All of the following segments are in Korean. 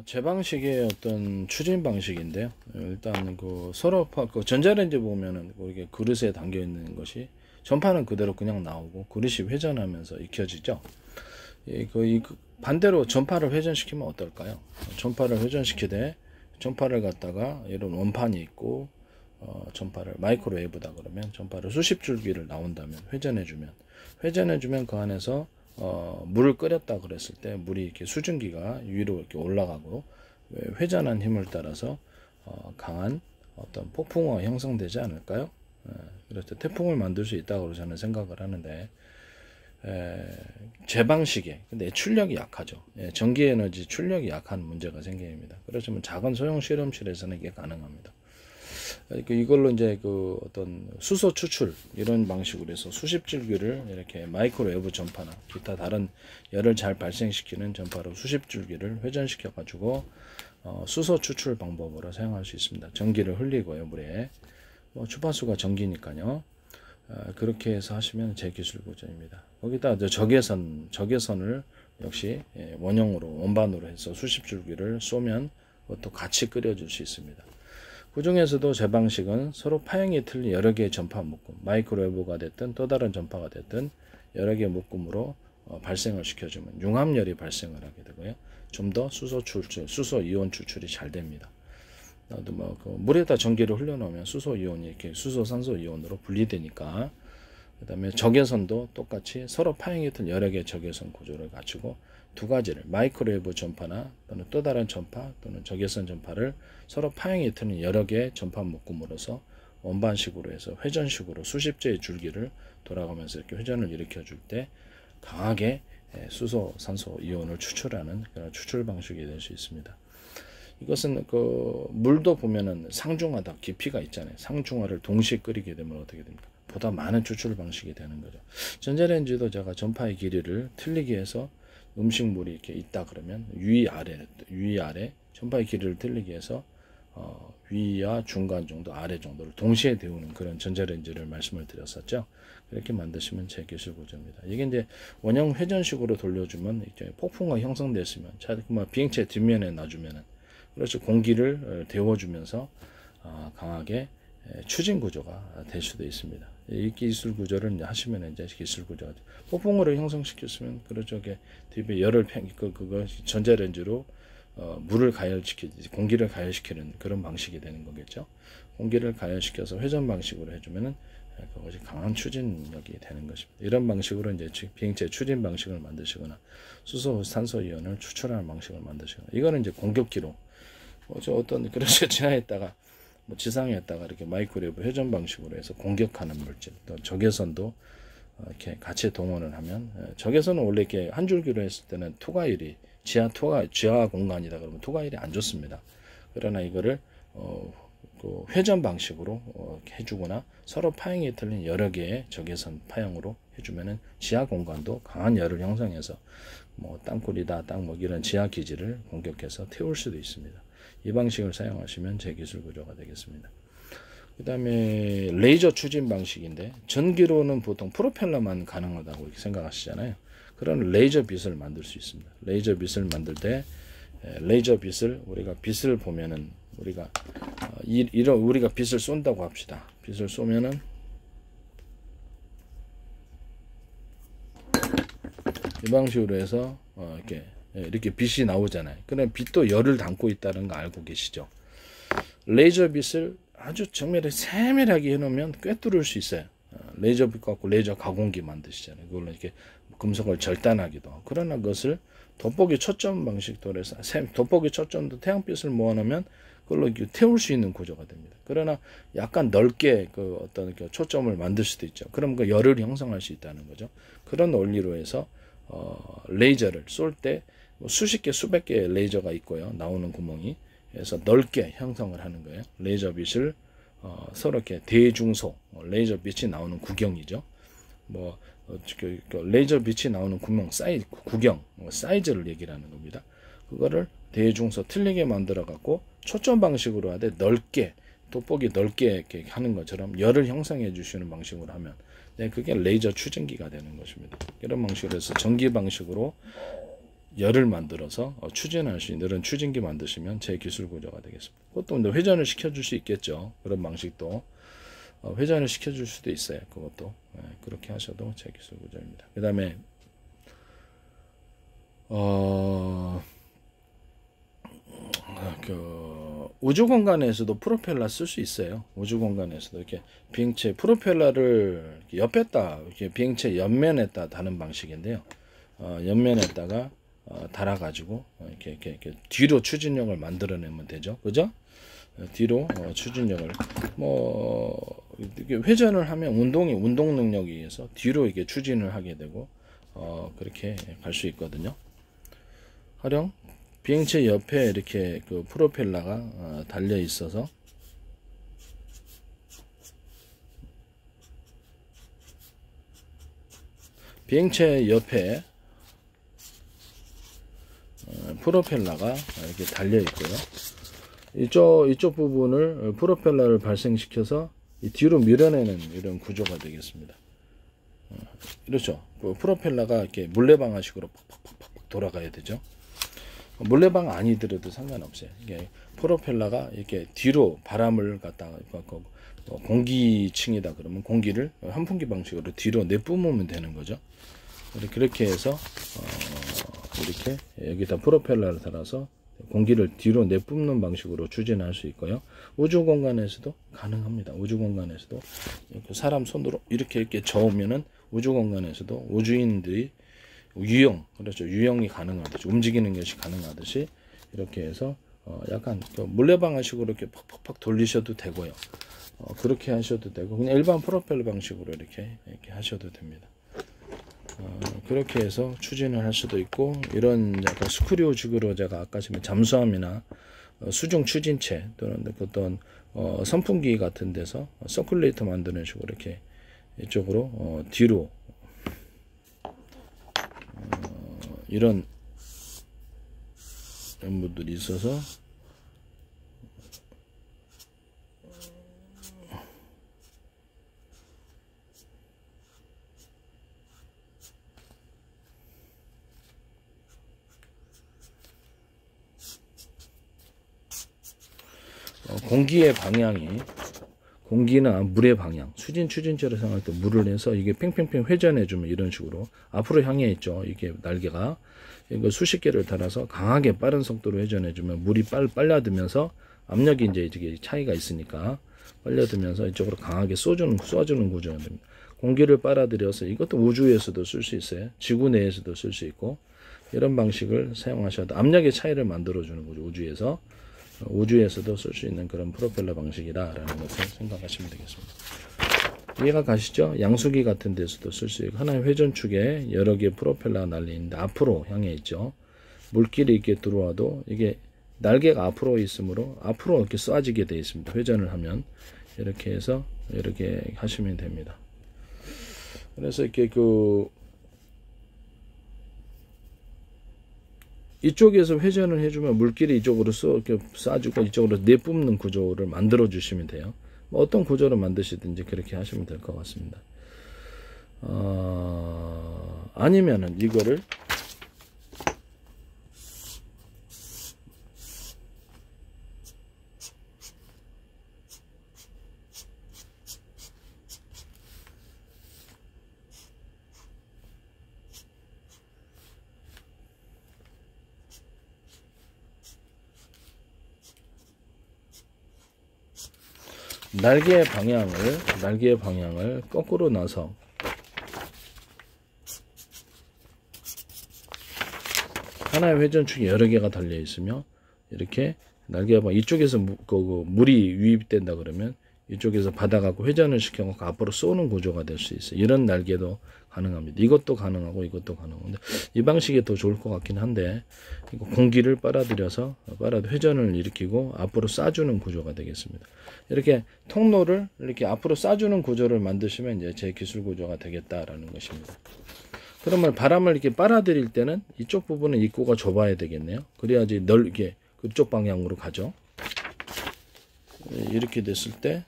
제 방식의 어떤 추진 방식인데요. 일단 그 서로 그 전자레인지 보면은 이게 그릇에 담겨 있는 것이 전파는 그대로 그냥 나오고 그릇이 회전하면서 익혀지죠. 반대로 전파를 회전시키면 어떨까요? 전파를 회전시키되 전파를 갖다가 이런 원판이 있고 전파를 마이크로웨이브다 그러면 전파를 수십 줄기를 나온다면 회전해주면 그 안에서 물을 끓였다 그랬을 때 물이 이렇게 수증기가 위로 이렇게 올라가고 회전한 힘을 따라서 강한 어떤 폭풍우가 형성되지 않을까요? 그래서 태풍을 만들 수 있다고 저는 생각을 하는데 제 방식에 근데 출력이 약하죠. 전기 에너지 출력이 약한 문제가 생깁니다. 그렇지만 작은 소형 실험실에서는 이게 가능합니다. 이걸로 이제 그 어떤 수소 추출 이런 방식으로 해서 수십 줄기를 이렇게 마이크로웨이브 전파나 기타 다른 열을 잘 발생시키는 전파로 수십 줄기를 회전시켜 가지고 수소 추출 방법으로 사용할 수 있습니다. 전기를 흘리고요, 물에. 주파수가 전기니까요. 그렇게 해서 하시면 제 기술 구조입니다. 거기다 적외선을 역시 원형으로 원반으로 해서 수십 줄기를 쏘면 그것도 같이 끓여줄 수 있습니다. 그 중에서도 제 방식은 서로 파형이 틀린 여러 개의 전파 묶음, 마이크로웨이브가 됐든 또 다른 전파가 됐든 여러 개의 묶음으로 발생을 시켜주면 융합열이 발생을 하게 되고요. 좀 더 수소 이온 추출이 잘 됩니다. 물에다 전기를 흘려놓으면 수소 이온이 이렇게 수소 산소 이온으로 분리되니까. 그 다음에 적외선도 똑같이 서로 파형이 틀린 여러 개의 적외선 구조를 갖추고 두 가지를 마이크로웨이브 전파나 또는 또 다른 전파 또는 적외선 전파를 서로 파형이 틀린 여러 개의 전파 묶음으로써 원반식으로 해서 회전식으로 수십재의 줄기를 돌아가면서 이렇게 회전을 일으켜 줄 때 강하게 수소, 산소 이온을 추출하는 그런 추출 방식이 될 수 있습니다. 이것은 그 물도 보면은 상중하다 깊이가 있잖아요. 상중하를 동시에 끓이게 되면 어떻게 됩니까? 보다 많은 추출 방식이 되는 거죠. 전자레인지도 제가 전파의 길이를 틀리게 해서 음식물이 이렇게 있다 그러면 위 아래 전파의 길이를 틀리게 해서 위와 중간 정도 아래 정도를 동시에 데우는 그런 전자레인지를 말씀을 드렸었죠. 그렇게 만드시면 제 기술 구조입니다. 이게 이제 원형 회전식으로 돌려주면 이제 폭풍과 형성됐으면 비행체 뒷면에 놔주면은 그래서 공기를 데워주면서 강하게 추진 구조가 될 수도 있습니다. 이 기술 구조를 하시면 이제 기술 구조가 폭풍우를 형성시켰으면 그렇죠. 뒤에 열을 그거 전자레인지로 물을 공기를 가열시키는 그런 방식이 되는 거겠죠. 공기를 가열시켜서 회전 방식으로 해주면은 그것이 강한 추진력이 되는 것입니다. 이런 방식으로 이제 비행체 추진 방식을 만드시거나 수소, 산소 이온을 추출하는 방식을 만드시거나 이거는 이제 공격기로 어떤 그래서 지상에다가 이렇게 마이크로웨이브 회전 방식으로 해서 공격하는 물질, 또 적외선도 이렇게 같이 동원을 하면 적외선은 원래 이렇게 한 줄기로 했을 때는 투과율이 지하 공간이다 그러면 투과율이 안 좋습니다. 그러나 이거를 그 회전 방식으로 해주거나 서로 파형이 틀린 여러 개의 적외선 파형으로 해주면은 지하 공간도 강한 열을 형성해서 땅굴이다, 땅목 이런 지하 기지를 공격해서 태울 수도 있습니다. 이 방식을 사용하시면 제 기술 구조가 되겠습니다. 그 다음에 레이저 추진 방식인데 전기로는 보통 프로펠러만 가능하다고 이렇게 생각하시잖아요. 그런 레이저 빛을 만들 수 있습니다. 레이저 빛을 만들 때 레이저 빛을 우리가 빛을 보면은 우리가 우리가 빛을 쏜다고 합시다. 빛을 쏘면은 이 방식으로 해서 이렇게 빛이 나오잖아요. 그럼 빛도 열을 담고 있다는 거 알고 계시죠? 레이저 빛을 아주 정밀하게 세밀하게 해놓으면 꿰뚫을 수 있어요. 레이저 빛 갖고 레이저 가공기 만드시잖아요. 그걸로 이렇게 금속을 절단하기도 하고. 그러나 그것을 돋보기 초점 방식으로 해서 돋보기 초점도 태양빛을 모아놓으면 그걸로 태울 수 있는 구조가 됩니다. 그러나 약간 넓게 어떤 초점을 만들 수도 있죠. 그럼 그 열을 형성할 수 있다는 거죠. 그런 원리로 해서 레이저를 쏠 때 수십 개, 수백 개의 레이저가 있고요. 나오는 구멍이. 그래서 넓게 형성을 하는 거예요. 레이저 빛을 서로 이렇게 대중소, 레이저 빛이 나오는 구경이죠. 레이저 빛이 나오는 구멍 구경, 사이즈를 얘기를 하는 겁니다. 그거를 대중소 틀리게 만들어 갖고 초점 방식으로 하되 넓게, 돋보기 넓게 이렇게 하는 것처럼 열을 형성해 주시는 방식으로 하면 그게 레이저 추진기가 되는 것입니다. 이런 방식으로 해서 전기 방식으로 열을 만들어서 추진할 수 있는 이런 추진기 만드시면 제 기술 구조가 되겠습니다. 그것도 이제 회전을 시켜줄 수 있겠죠. 그런 방식도 회전을 시켜줄 수도 있어요. 그것도 그렇게 하셔도 제 기술 구조입니다. 그 다음에 우주 공간에서도 프로펠러 쓸 수 있어요. 우주 공간에서도 이렇게 비행체 프로펠러를 옆에다 이렇게 비행체 옆면에다 다는 방식인데요. 옆면에다가 달아가지고 이렇게 뒤로 추진력을 만들어내면 되죠. 그죠? 뒤로 추진력을 이렇게 회전을 하면 운동 능력에 의해서 뒤로 이게 추진을 하게 되고 그렇게 갈 수 있거든요. 활용 비행체 옆에 이렇게 그 프로펠러가 달려 있어서 비행체 옆에 프로펠러가 이렇게 달려 있고요. 이쪽 부분을 프로펠러를 발생시켜서 뒤로 밀어내는 이런 구조가 되겠습니다. 그렇죠. 프로펠러가 이렇게 물레방아식으로 팍팍팍팍 돌아가야 되죠. 물레방 아니더라도 상관없어요. 이게 프로펠러가 이렇게 뒤로 바람을 갖다가 공기층이다 그러면 공기를 환풍기 방식으로 뒤로 내뿜으면 되는 거죠. 그렇게 해서 이렇게 여기다 프로펠러를 달아서 공기를 뒤로 내뿜는 방식으로 추진할 수 있고요. 우주 공간에서도 가능합니다. 우주 공간에서도 사람 손으로 이렇게 저으면은 우주 공간에서도 우주인들이 그렇죠. 유형이 가능하듯이 움직이는 것이 가능하듯이 이렇게 해서 약간 물레방아식으로 이렇게 팍팍팍 돌리셔도 되고요. 그렇게 하셔도 되고 그냥 일반 프로펠러 방식으로 이렇게 하셔도 됩니다. 그렇게 해서 추진을 할 수도 있고 이런 약간 스크류식으로 제가 아까 지금 잠수함이나 수중 추진체 또는 어떤 선풍기 같은 데서 서큘레이터 만드는 식으로 이렇게 이쪽으로 뒤로 이런 분들이 있어서 공기의 방향이 공기나 물의 방향 추진체로 생각할 때 물을 내서 이게 팽팽팽 회전해주면 이런 식으로 앞으로 향해 있죠. 이게 날개가 이거 수십 개를 달아서 강하게 빠른 속도로 회전해주면 물이 빨려들면서 압력이 이제 차이가 있으니까 빨려들면서 이쪽으로 강하게 쏘주는 구조가 됩니다. 공기를 빨아들여서 이것도 우주에서도 쓸 수 있어요. 지구 내에서도 쓸 수 있고 이런 방식을 사용하셔도 압력의 차이를 만들어주는 거죠. 우주에서도 쓸 수 있는 그런 프로펠러 방식이다라는 것을 생각하시면 되겠습니다. 이해가 가시죠? 양수기 같은 데서도 쓸 수 있고 하나의 회전축에 여러 개의 프로펠러가 날리는데 앞으로 향해 있죠. 물길이 이렇게 들어와도 이게 날개가 앞으로 있으므로 앞으로 이렇게 쏴지게 되어 있습니다. 회전을 하면 이렇게 해서 이렇게 하시면 됩니다. 그래서 이렇게 이쪽에서 회전을 해주면 물길이 이쪽으로 이렇게 쏴주고 이쪽으로 내뿜는 구조를 만들어 주시면 돼요. 어떤 구조를 만드시든지 그렇게 하시면 될 것 같습니다. 아니면은 이거를 날개의 방향을 거꾸로 놔서 하나의 회전축이 여러 개가 달려 있으며 이렇게 날개가 이쪽에서 물이 유입된다 그러면 이쪽에서 받아갖고 회전을 시켜갖고 앞으로 쏘는 구조가 될 수 있어요. 이런 날개도 가능합니다. 이것도 가능하고 이것도 가능한데 이 방식이 더 좋을 것 같긴 한데 공기를 빨아들여서 회전을 일으키고 앞으로 쏴주는 구조가 되겠습니다. 이렇게 통로를 이렇게 앞으로 쏴주는 구조를 만드시면 이제 제 기술 구조가 되겠다라는 것입니다. 그러면 바람을 이렇게 빨아들일 때는 이쪽 부분은 입구가 좁아야 되겠네요. 그래야지 넓게 그쪽 방향으로 가죠. 이렇게 됐을 때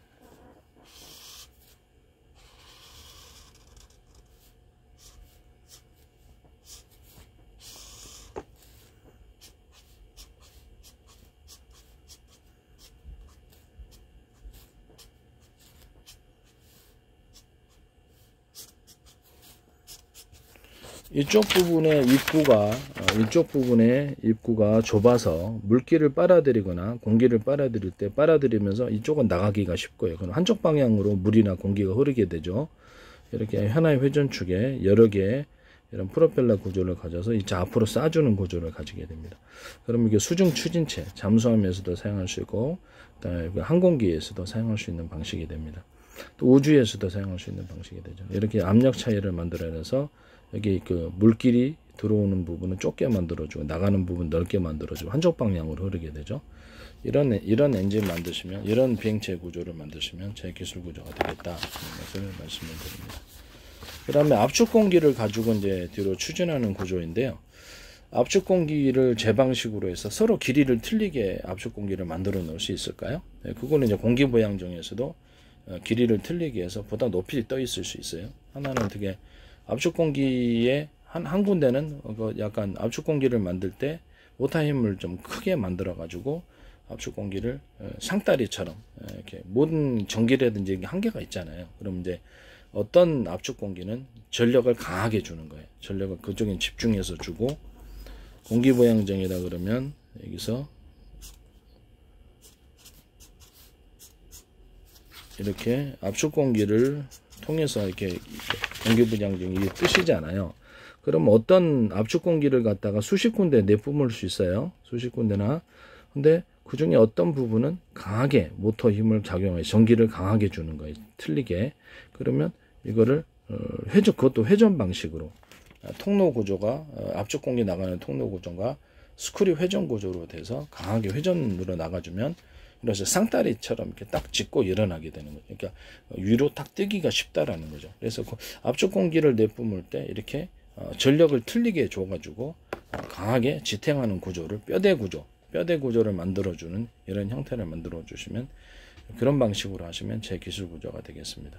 이쪽 부분의 입구가 좁아서 물기를 빨아들이거나 공기를 빨아들일 때 빨아들이면서 이쪽은 나가기가 쉽고요. 그럼 한쪽 방향으로 물이나 공기가 흐르게 되죠. 이렇게 하나의 회전축에 여러 개의 이런 프로펠러 구조를 가져서 이제 앞으로 쏴주는 구조를 가지게 됩니다. 그럼 이게 수중 추진체, 잠수함에서도 사용할 수 있고, 그다음에 항공기에서도 사용할 수 있는 방식이 됩니다. 또 우주에서도 사용할 수 있는 방식이 되죠. 이렇게 압력 차이를 만들어내서 여기 그 물길이 들어오는 부분은 좁게 만들어주고 나가는 부분 넓게 만들어주고 한쪽 방향으로 흐르게 되죠. 이런 엔진 만드시면, 이런 비행체 구조를 만드시면 제 기술 구조가 되겠다 하는 것을 말씀을 드립니다. 그 다음에 압축 공기를 가지고 이제 뒤로 추진하는 구조인데요. 압축 공기를 제 방식으로 해서 서로 길이를 틀리게 압축 공기를 만들어 놓을 수 있을까요? 네, 그거는 이제 공기 부양정에서도 길이를 틀리게 해서 보다 높이 떠 있을 수 있어요. 하나는 되게 압축 공기의 한 군데는 약간 압축 공기를 만들 때 모터 힘을 좀 크게 만들어 가지고 압축 공기를 상다리처럼 이렇게 모든 전기라든지 한계가 있잖아요. 그럼 이제 어떤 압축 공기는 전력을 강하게 주는 거예요. 전력을 그쪽에 집중해서 주고, 공기 부양정이다 그러면 여기서 이렇게 압축 공기를 통해서 이렇게 공기 부양정이 뜨시잖아요. 그럼 어떤 압축 공기를 갖다가 수십 군데 내뿜을 수 있어요. 수십 군데나. 근데 그 중에 어떤 부분은 강하게 모터 힘을 작용해 전기를 강하게 주는 거예요. 틀리게. 그러면 이거를 그것도 회전 방식으로 통로 구조가 압축 공기 나가는 통로 구조가 스크류 회전 구조로 돼서 강하게 회전으로 나가주면, 그래서 쌍다리처럼 이렇게 딱 짚고 일어나게 되는 거죠. 그러니까 위로 딱 뜨기가 쉽다라는 거죠. 그래서 그 압축 공기를 내뿜을 때 이렇게 전력을 틀리게 줘가지고 강하게 지탱하는 구조를 뼈대 구조를 만들어주는 이런 형태를 만들어 주시면, 그런 방식으로 하시면 제 기술 구조가 되겠습니다.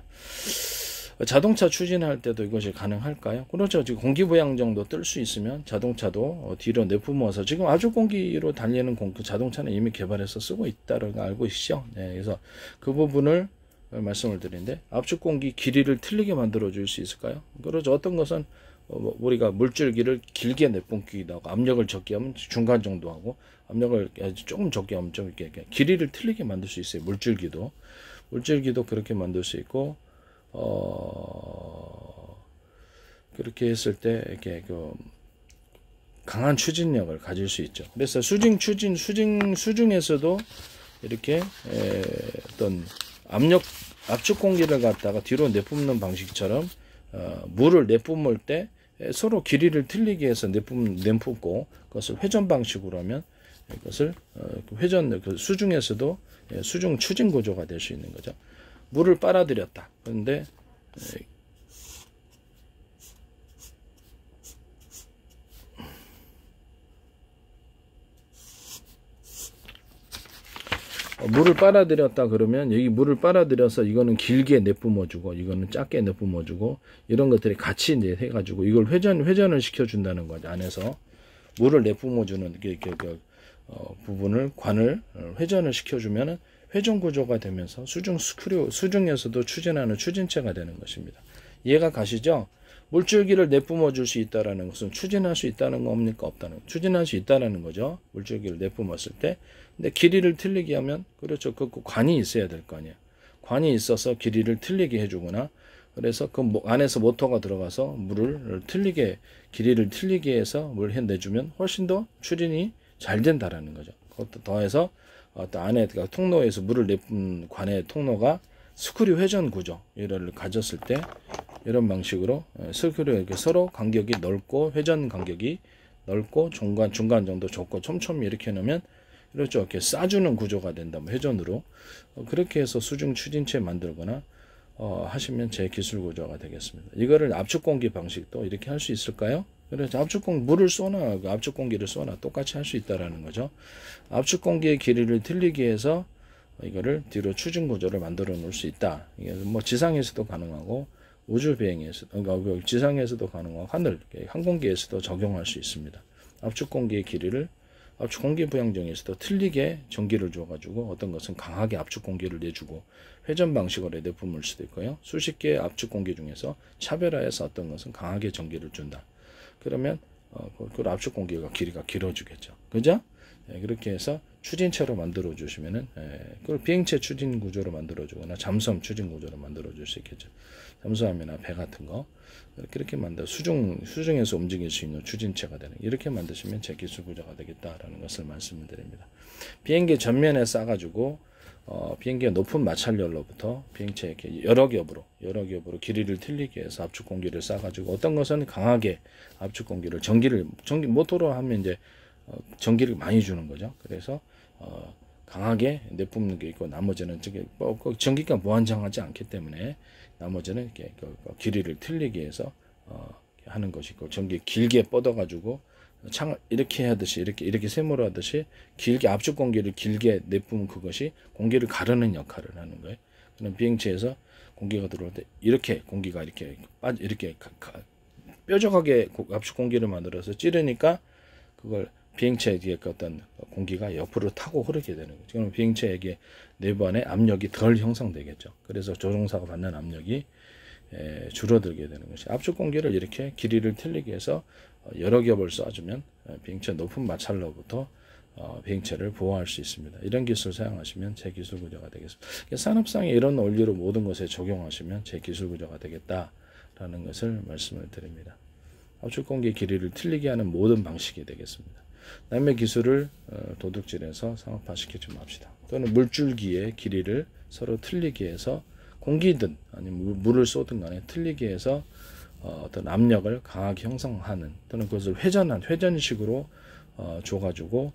자동차 추진할 때도 이것이 가능할까요? 그렇죠. 지금 공기 부양정도 뜰 수 있으면 자동차도 뒤로 내뿜어서, 지금 압축 공기로 달리는 자동차는 이미 개발해서 쓰고 있다는 걸 알고 계시죠? 네, 그래서 그 부분을 말씀을 드리는데, 압축 공기 길이를 틀리게 만들어 줄 수 있을까요? 그렇죠. 어떤 것은 우리가 물줄기를 길게 내뿜기도 하고, 압력을 적게 하면 중간 정도 하고, 압력을 조금 적게 하면 좀 이렇게 길이를 틀리게 만들 수 있어요. 물줄기도 그렇게 만들 수 있고, 그렇게 했을 때 이렇게 강한 추진력을 가질 수 있죠. 그래서 수중에서도 이렇게 어떤 압축 공기를 갖다가 뒤로 내뿜는 방식처럼 물을 내뿜을 때 서로 길이를 틀리게 해서 내뿜고, 그것을 회전 방식으로 하면 이것을 수중에서도 수중 추진 구조가 될 수 있는 거죠. 물을 빨아들였다. 그런데 물을 빨아들였다 그러면, 여기 물을 빨아들여서 이거는 길게 내뿜어주고 이거는 작게 내뿜어주고, 이런 것들이 같이 이제 해가지고 이걸 회전을 시켜준다는 거죠. 안에서 물을 내뿜어주는 부분을 관을 회전을 시켜주면은 회전 구조가 되면서 수중에서도 추진하는 추진체가 되는 것입니다. 이해가 가시죠? 물줄기를 내뿜어 줄 수 있다라는 것은 추진할 수 있다는 겁니까? 없다는, 추진할 수 있다라는 거죠. 물줄기를 내뿜었을 때. 근데 길이를 틀리게 하면, 그렇죠. 그 관이 있어야 될 거 아니에요. 관이 있어서 길이를 틀리게 해주거나, 그래서 그 안에서 모터가 들어가서 길이를 틀리게 해서 물을 내주면 훨씬 더 추진이 잘 된다라는 거죠. 그것도 더해서 안에 통로에서 물을 내뿜는 관의 통로가 스크류 회전 구조 이를 가졌을 때, 이런 방식으로 스크류 이렇게 서로 간격이 넓고 회전 간격이 넓고 중간 정도 좁고 촘촘히 이렇게 놓으면, 그렇죠. 이렇게 쏴주는 구조가 된다. 회전으로 그렇게 해서 수중 추진체 만들거나 하시면 제 기술 구조가 되겠습니다. 이거를 압축 공기 방식도 이렇게 할 수 있을까요? 그래서 물을 쏘나 압축 공기를 쏘나 똑같이 할 수 있다라는 거죠. 압축 공기의 길이를 틀리게 해서 이거를 뒤로 추진 구조를 만들어 놓을 수 있다. 이게 뭐 지상에서도 가능하고 우주 비행에서, 그러니까 지상에서도 가능하고 항공기에서도 적용할 수 있습니다. 압축 공기의 길이를 압축 공기 부양정에서도 틀리게 전기를 줘가지고 어떤 것은 강하게 압축 공기를 내주고 회전 방식으로 내뿜을 수도 있고요. 수십 개의 압축 공기 중에서 차별화해서 어떤 것은 강하게 전기를 준다. 그러면 그 압축 공기가 길이가 길어지겠죠. 그죠? 예, 그렇게 해서 추진체로 만들어 주시면은, 그걸 비행체 추진 구조로 만들어 주거나 잠수함 추진 구조로 만들어 줄 수 있겠죠. 잠수함이나 배 같은 거 그렇게 만들어 수중에서 움직일 수 있는 추진체가 되는, 이렇게 만드시면 제 기술 구조가 되겠다라는 것을 말씀을 드립니다. 비행기 전면에 싸가지고 비행기의 높은 마찰열로부터 비행체 이렇게 여러 겹으로 길이를 틀리게 해서 압축 공기를 싸가지고, 어떤 것은 강하게 압축 공기를 전기 모터로 하면 이제 전기를 많이 주는 거죠. 그래서 강하게 내뿜는 게 있고, 나머지는 전기가 무한정하지 않기 때문에 나머지는 이렇게 길이를 틀리게 해서 하는 것이고, 전기 길게 뻗어가지고 창을 이렇게 하듯이 이렇게 세모로 하듯이 길게 압축 공기를 길게 내뿜은 그것이 공기를 가르는 역할을 하는 거예요. 그럼 비행체에서 공기가 들어올 때 이렇게 공기가 이렇게 뾰족하게 압축 공기를 만들어서 찌르니까 그걸 비행체에 어떤 공기가 옆으로 타고 흐르게 되는 거죠. 그럼 비행체에게 내부 안에 압력이 덜 형성되겠죠. 그래서 조종사가 받는 압력이 줄어들게 되는 것이, 압축 공기를 이렇게 길이를 틀리게 해서 여러 겹을 쏴주면 비행체 높은 마찰로부터 비행체를 보호할 수 있습니다. 이런 기술 사용하시면 제 기술 구조가 되겠습니다. 산업상의 이런 원리로 모든 것에 적용하시면 제 기술 구조가 되겠다라는 것을 말씀을 드립니다. 압축 공기 길이를 틀리게 하는 모든 방식이 되겠습니다. 남의 기술을 도둑질해서 상업화시키지 맙시다. 또는 물줄기의 길이를 서로 틀리게 해서 공기든 아니면 물을 쏘든 간에 틀리게 해서 어떤 압력을 강하게 형성하는, 또는 그것을 회전식으로 줘가지고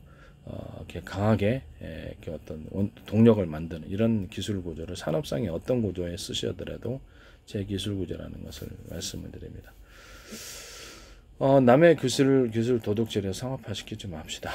이렇게 강하게 이렇게 어떤 동력을 만드는 이런 기술 구조를 산업상의 어떤 구조에 쓰시더라도 제 기술 구조라는 것을 말씀을 드립니다. 남의 기술 도둑질에 상업화시키지 맙시다.